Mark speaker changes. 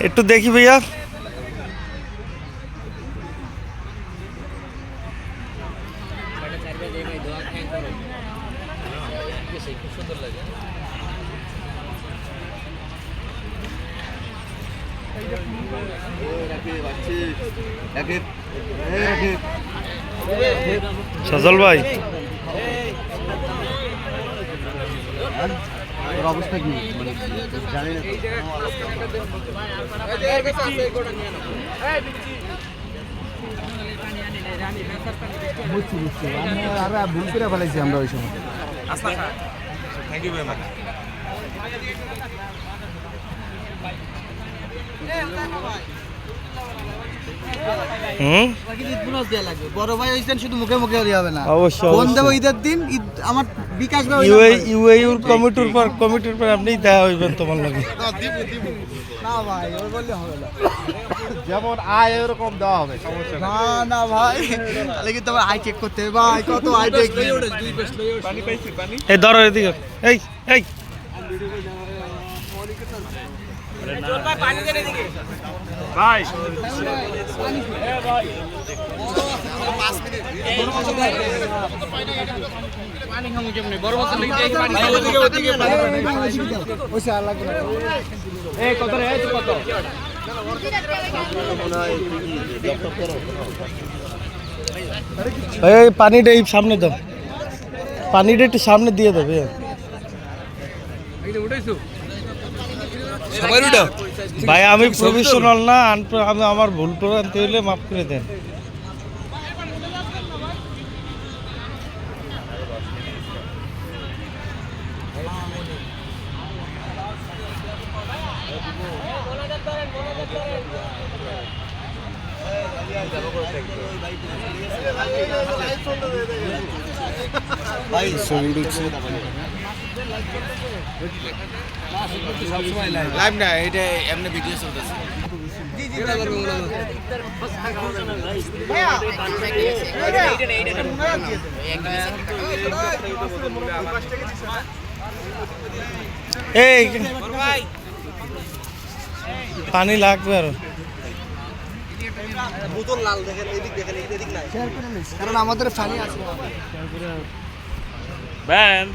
Speaker 1: একটু দেখি ভাইয়া। সজল ভাই
Speaker 2: অবস্থা কি জানি না আর ভুল করে ফেলাইছি আমরা ওই সময়।
Speaker 3: Thank you very much.
Speaker 2: বড় ভাই হইছেন, শুধু মুখে মুখে হলে হবে না,
Speaker 1: অবশ্যই
Speaker 2: ফোন দেবো ঈদের দিন। আমার বিকাশ
Speaker 1: ইউএইউর কমিটির পর আপনি দেখা হইবেন তোমার লাগে।
Speaker 2: না ভাই ওই বললে হবে না,
Speaker 3: যেমন আয় এরকম দেওয়া হবে, সমস্যা
Speaker 2: না না ভাই, তাহলে কিন্তু আমার আই চেক করতে হবে ভাই, কত আই দেখি।
Speaker 3: পানি পাইছি পানি।
Speaker 1: এই ধরো এদিকে, এই এই
Speaker 3: ভাই
Speaker 1: এই পানিটা এই সামনে দাও, পানিটা একটু সামনে দিয়ে দেবে। ভাই আমি প্রফেশনাল না, আমি আমার ভুল প্রমাণতে হইলে মাফ করে দেন।
Speaker 2: লাইভ না, এটা এমনি ভিডিও চলতেছে।
Speaker 1: এই পানি লাগবে আর
Speaker 2: বোতল লাল দেখেন, এদিক দেখেন, এদিক নাই, কারণ আমাদের পানি আছে।